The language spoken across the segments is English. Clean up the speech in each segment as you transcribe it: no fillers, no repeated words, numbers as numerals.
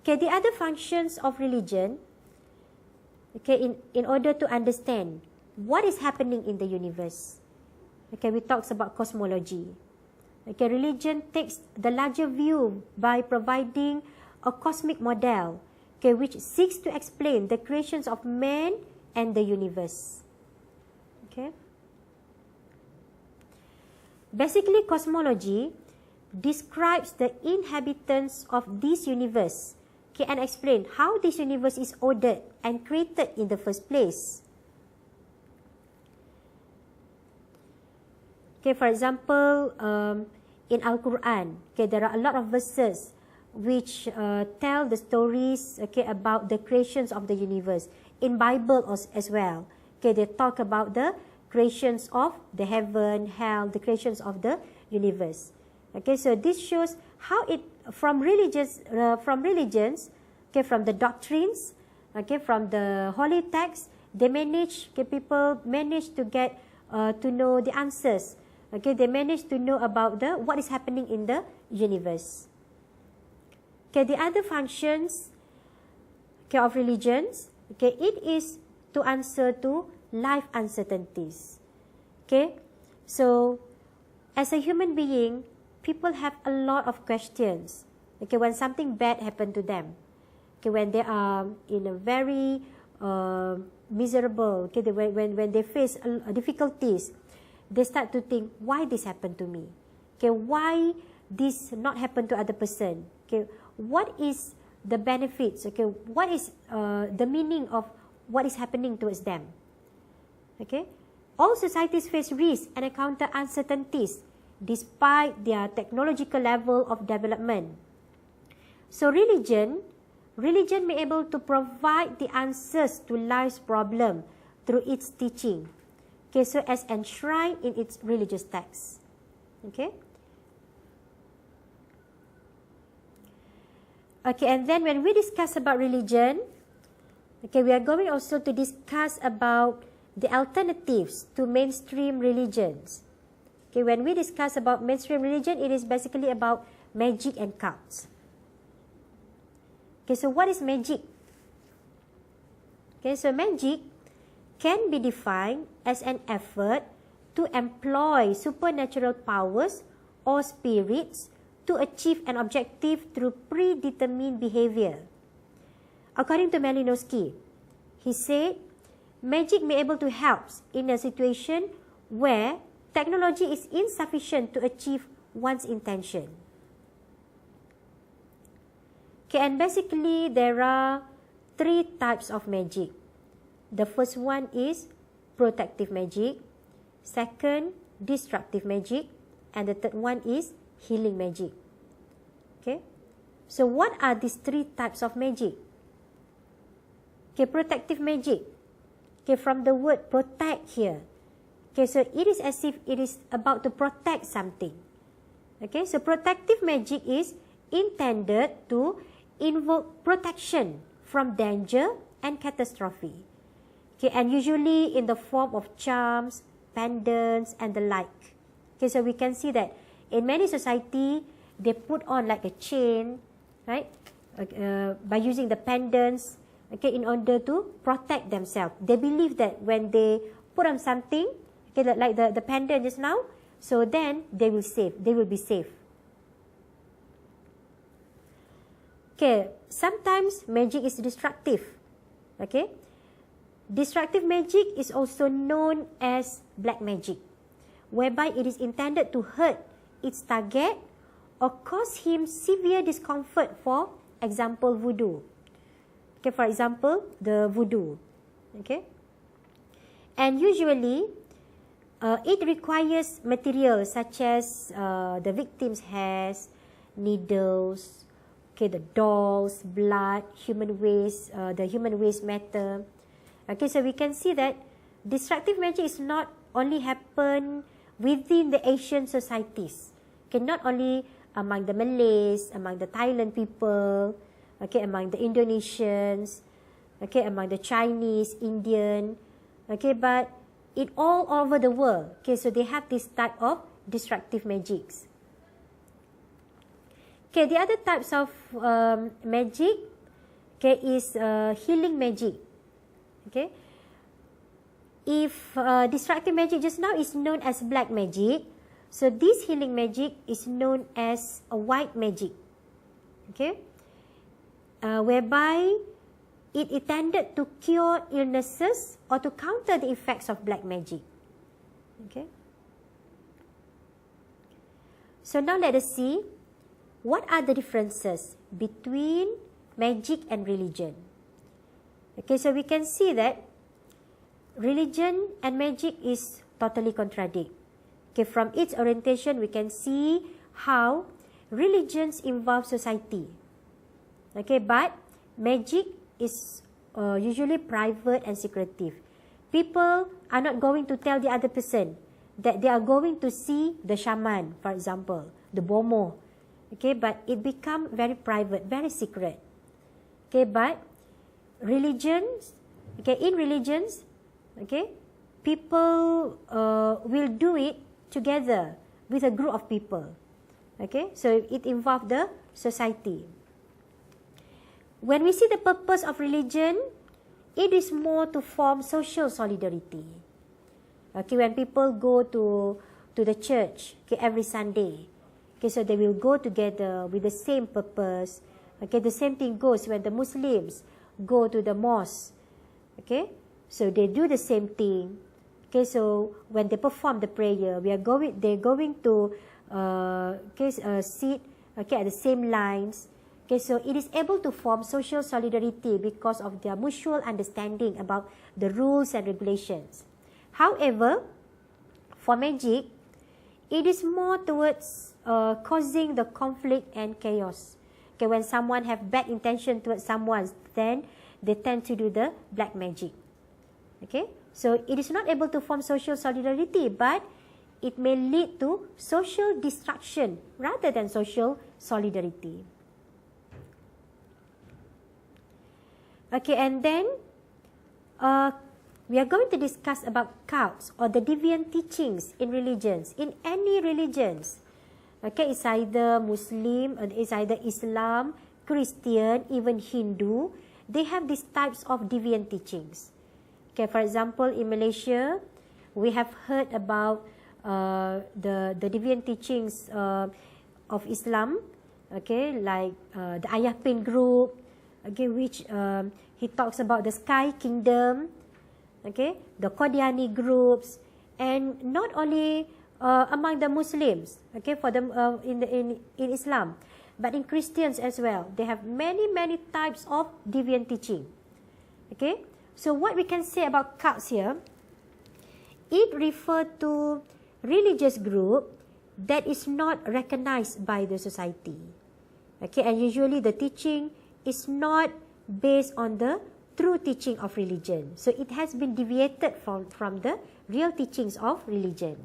Okay, the other functions of religion, okay, in order to understand what is happening in the universe. Okay, we talked about cosmology. Okay, religion takes the larger view by providing a cosmic model, okay, which seeks to explain the creations of man and the universe. Okay. Basically, cosmology describes the inhabitants of this universe, okay, and explain how this universe is ordered and created in the first place. Okay, for example, in Al-Quran, okay, there are a lot of verses which tell the stories, okay, about the creations of the universe. In Bible as well, okay, they talk about the creations of the heaven, hell, the creations of the universe. Okay, so this shows how it from religions, okay, from the doctrines, okay, from the holy texts, they manage, okay, people manage to get to know the answers. Okay, they manage to know about what is happening in the universe. Okay, the other functions, okay, of religions, okay, it is to answer to life uncertainties. Okay, so as a human being, people have a lot of questions. Okay, when something bad happened to them, okay, when they are in a very miserable, okay, when they face difficulties, they start to think, why this happened to me? Okay, why this not happen to other person? Okay, what is the benefits? Okay, what is the meaning of what is happening towards them? Okay, all societies face risks and encounter uncertainties despite their technological level of development. So religion may be able to provide the answers to life's problem through its teaching. Okay, so as enshrined in its religious texts. Okay. Okay, and then when we discuss about religion, okay, we are going also to discuss about the alternatives to mainstream religions. Okay, when we discuss about mainstream religion, it is basically about magic and cults. Okay, so what is magic? Okay, so magic can be defined as an effort to employ supernatural powers or spirits to achieve an objective through predetermined behavior. According to Malinowski, he said, magic may be able to help in a situation where technology is insufficient to achieve one's intention. Okay, and basically there are three types of magic. The first one is protective magic, second, destructive magic, and the third one is healing magic. Okay, so what are these three types of magic? Okay, protective magic. Okay, from the word protect here. Okay, so it is as if it is about to protect something. Okay, so protective magic is intended to invoke protection from danger and catastrophe. Okay, and usually in the form of charms, pendants, and the like. Okay, so we can see that in many society, they put on like a chain, right, by using the pendants, okay, in order to protect themselves. They believe that when they put on something, okay, like the pendant just now, so then they will be safe. Okay, sometimes magic is destructive. Okay, destructive magic is also known as black magic, whereby it is intended to hurt its target or cause him severe discomfort, for example, voodoo. Okay, for example, the voodoo. Okay, and usually it requires materials such as the victim's hairs, needles, okay, the dolls, blood, human waste, the human waste matter. Okay, so we can see that destructive magic is not only happen within the Asian societies. Okay, not only among the Malays, among the Thailand people, okay, among the Indonesians, okay, among the Chinese, Indian, okay, but it all over the world. Okay, so they have this type of destructive magics. Okay, the other types of magic, okay, is healing magic. Okay. If destructive magic just now is known as black magic, so this healing magic is known as a white magic. Okay. Whereby it intended to cure illnesses or to counter the effects of black magic. Okay. So now let us see what are the differences between magic and religion. Okay, so we can see that religion and magic is totally contradict. Okay, from its orientation, we can see how religions involve society. Okay, but magic is usually private and secretive. People are not going to tell the other person that they are going to see the shaman, for example, the bomo. Okay, but it become very private, very secret. Okay, but religions, okay, in religions, okay, people will do it together with a group of people. Okay, so it involves the society. When we see the purpose of religion, it is more to form social solidarity. Okay, when people go to the church, okay, every Sunday, okay, so they will go together with the same purpose. Okay, the same thing goes when the Muslims go to the mosque. Okay, so they do the same thing. Okay, so when they perform the prayer, they're going to sit, okay, at the same lines. Okay, so it is able to form social solidarity because of their mutual understanding about the rules and regulations. However, for magic, it is more towards causing the conflict and chaos. Okay, when someone have bad intention towards someone, then they tend to do the black magic. Okay, so it is not able to form social solidarity, but it may lead to social destruction rather than social solidarity. Okay, and then we are going to discuss about cults or the deviant teachings in religions, in any religions. Okay, it's either Muslim, it's either Islam, Christian, even Hindu. They have these types of deviant teachings. Okay, for example, in Malaysia, we have heard about the deviant teachings of Islam. Okay, like the Ayah Pin group. Okay, which he talks about the Sky Kingdom, okay, the Qadiani groups, and not only among the Muslims, okay, for them in Islam, but in Christians as well. They have many types of deviant teaching. Okay, so what we can say about cults here, it refers to religious group that is not recognized by the society. Okay, and usually the teaching is not based on the true teaching of religion. So it has been deviated from the real teachings of religion.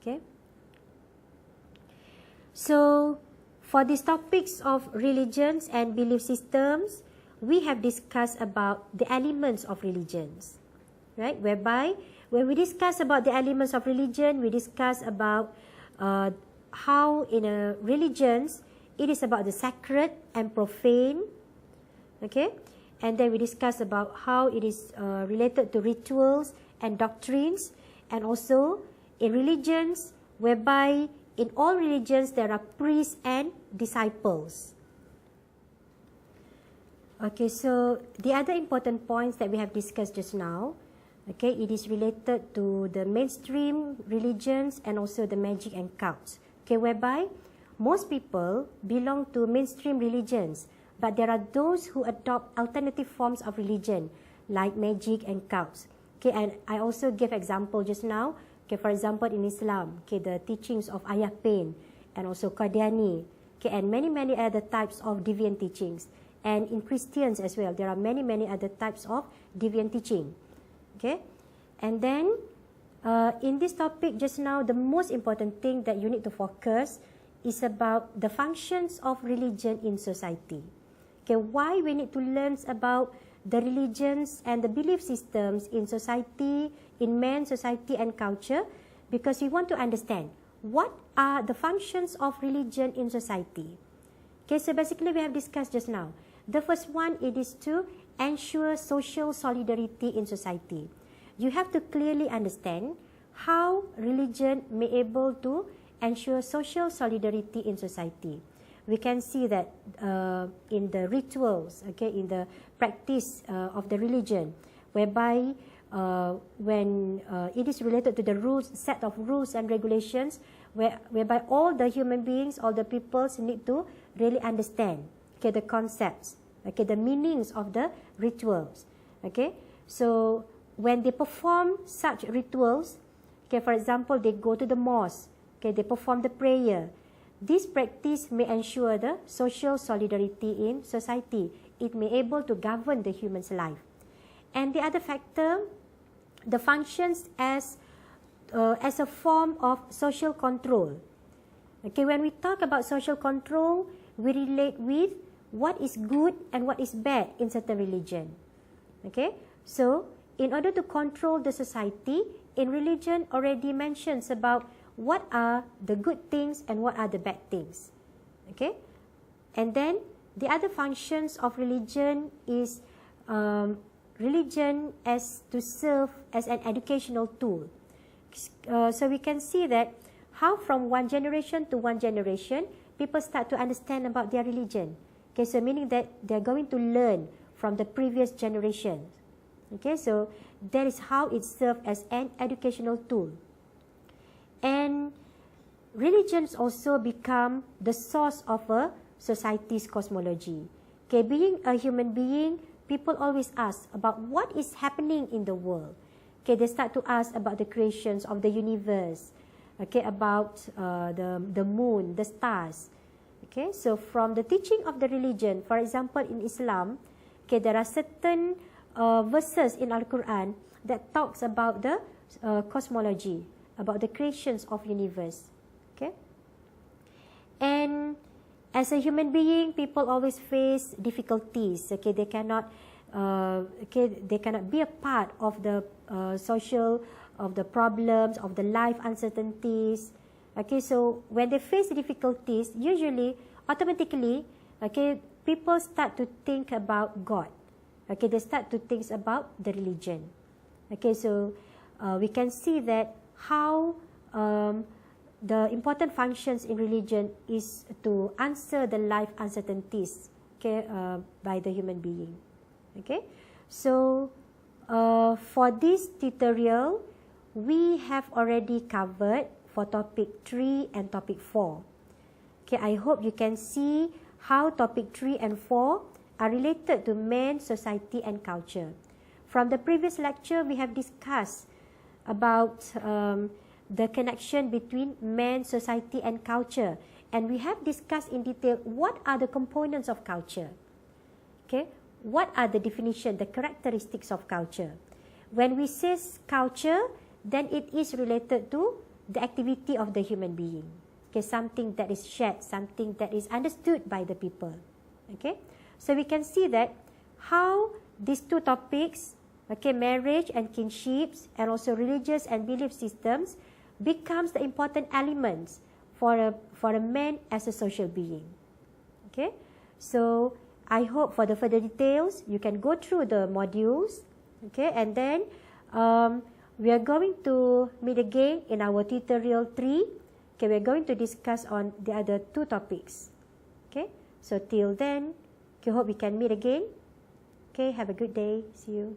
Okay. So for these topics of religions and belief systems, we have discussed about the elements of religions. Right? Whereby when we discuss about the elements of religion, we discuss about how in a religions it is about the sacred and profane, okay? And then we discuss about how it is related to rituals and doctrines, and also in religions, whereby in all religions there are priests and disciples. Okay, so the other important points that we have discussed just now, okay, it is related to the mainstream religions and also the magic and cults, okay, whereby most people belong to mainstream religions, but there are those who adopt alternative forms of religion, like magic and cults. Okay, and I also gave example just now. Okay, for example, in Islam, okay, the teachings of Ayah Pin and also Qadiani, okay, and many other types of deviant teachings. And in Christians as well, there are many other types of deviant teaching. Okay, and then in this topic just now, the most important thing that you need to focus is about the functions of religion in society. Okay, why we need to learn about the religions and the belief systems in society, in man, society and culture, because we want to understand what are the functions of religion in society. Okay, so basically we have discussed just now. The first one, it is to ensure social solidarity in society. You have to clearly understand how religion may able to ensure social solidarity in society. We can see that in the rituals, okay, in the practice of the religion, whereby when it is related to the rules, set of rules and regulations, whereby all the human beings, all the peoples need to really understand, okay, the concepts, okay, the meanings of the rituals, okay. So when they perform such rituals, okay, for example, they go to the mosque, okay, they perform the prayer. This practice may ensure the social solidarity in society. It may able to govern the human's life. And the other factor, the functions as a form of social control. Okay, when we talk about social control, we relate with what is good and what is bad in certain religion. Okay, so in order to control the society, in religion already mentions about what are the good things and what are the bad things. Okay, and then the other functions of religion is religion as to serve as an educational tool. So we can see that how from one generation to one generation, people start to understand about their religion. Okay, so meaning that they're going to learn from the previous generation. Okay, so that is how it serves as an educational tool. And religions also become the source of a society's cosmology. Okay, being a human being, people always ask about what is happening in the world. Okay, they start to ask about the creations of the universe. Okay, about the moon, the stars. Okay, so from the teaching of the religion, for example, in Islam, okay, there are certain verses in Al-Quran that talks about the cosmology, about the creations of universe. Okay, and as a human being, people always face difficulties. Okay, they cannot they cannot be a part of the social, of the problems, of the life uncertainties. Okay, so when they face difficulties, usually, automatically, okay, people start to think about God. Okay, they start to think about the religion. Okay, so we can see that how the important functions in religion is to answer the life uncertainties, okay, by the human being. Okay, so for this tutorial, we have already covered for topic 3 and topic 4. Okay, I hope you can see how topic 3 and 4 are related to man, society and culture. From the previous lecture, we have discussed about the connection between man, society and culture. And we have discussed in detail what are the components of culture. Okay, what are the definition, the characteristics of culture. When we say culture, then it is related to the activity of the human being. Okay, something that is shared, something that is understood by the people. Okay, so we can see that how these two topics, okay, marriage and kinships, and also religious and belief systems, becomes the important elements for a man as a social being. Okay, so I hope for the further details, you can go through the modules. Okay, and then we are going to meet again in our tutorial 3. Okay, we are going to discuss on the other two topics. Okay, so till then, I hope we can meet again. Okay, have a good day. See you.